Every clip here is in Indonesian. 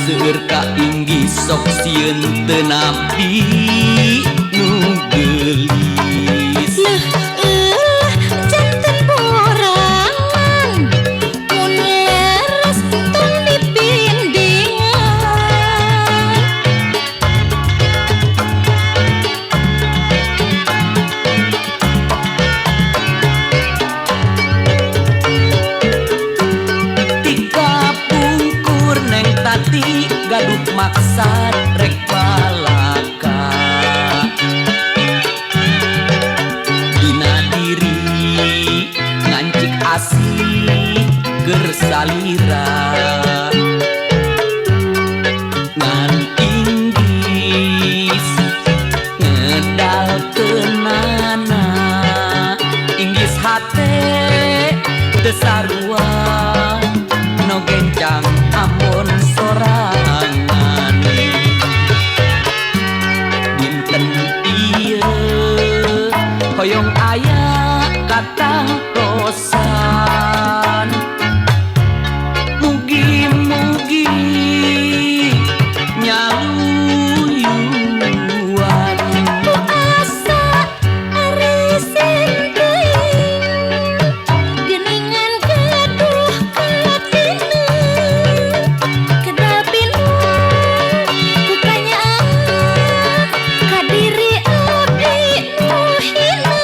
seueur ka inggih sok sieun teu napi nu geulis. Janten borangan mun leres tong dipindingan. Tika pungkur neng tati gaduh maksad rek balaka. Dina diri ngancik asih keur salira. Ngan inggis ngedal teunana, inggis hate teu sarua no gencang ampun sorangan. Dinten ieu hoyong aya katang kosan, mugi-mugi nyaluyuan. Asa arisin teuing geuningan gaduh katina. Kedapina bukanya kadiri abdi nu hina.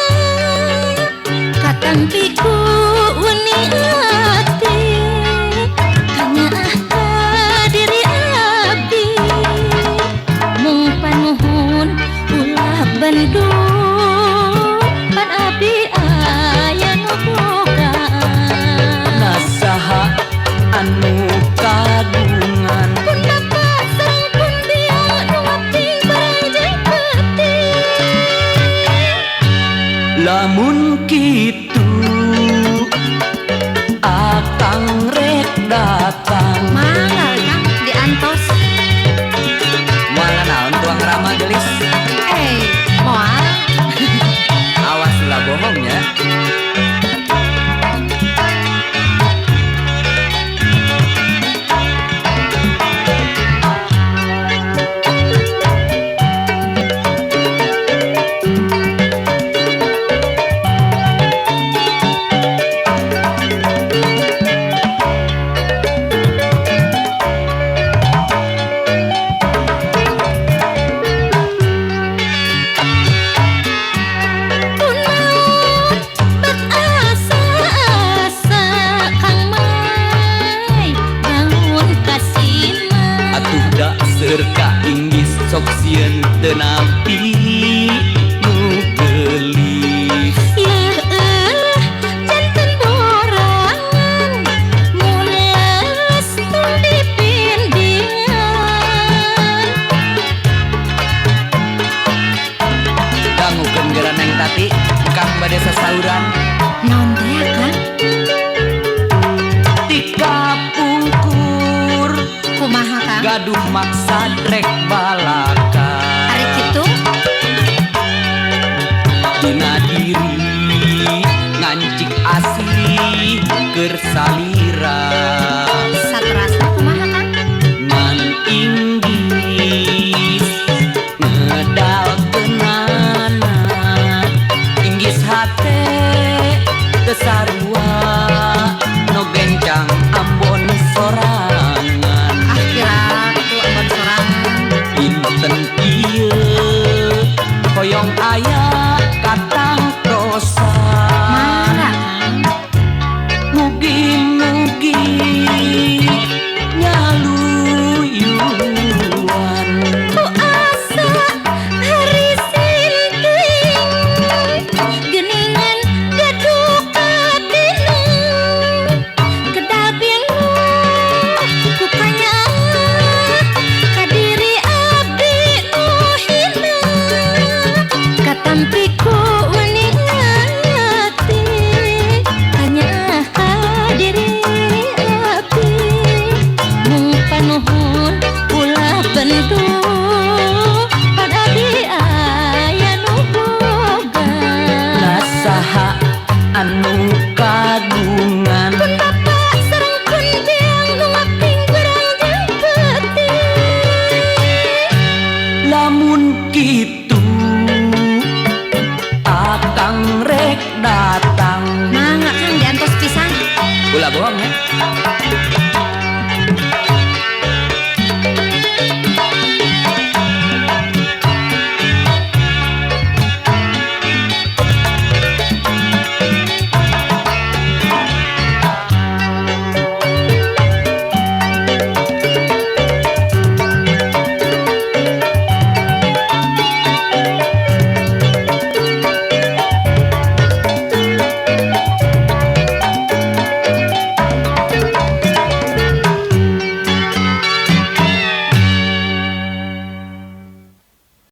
Katampiku uni ati kanyaah kadiri abdi. Mung panuhun ulah bandung pan abdi aya nu bogaan. Nasaha anu kagungan Pun dapat sareng pun biang nu ngapting barang jeung penting. lamun kitu akang rek datang. Manggal Kang diantos. Moal naon tuang rama gelis, Moal awas ulah bohongnya. punaon bat asa-asa Kang Mai bangun kasina. Atuh da seueur ka inggis sok sieun teu napi nu geulis. Janten borangan mun leres tong dipindingan. Dangukeun geura neng tati kang bade sasauran. Naon teh Kang? Tika pungkur Kumaha Kang? gaduh maksad rek balaka. Ari kitu Dina diri ngancik asih keur salira. saterasna kumaha Kang? Ngan inggis ngedal teunana, inggis hate teu sarua no gencang ambon sorangan. Kira tu ambon sorangan. Dinten ieu hoyong aya katang kosan, Mara Kang. mugi-mugi nyaluyuan. ulah bohong ya.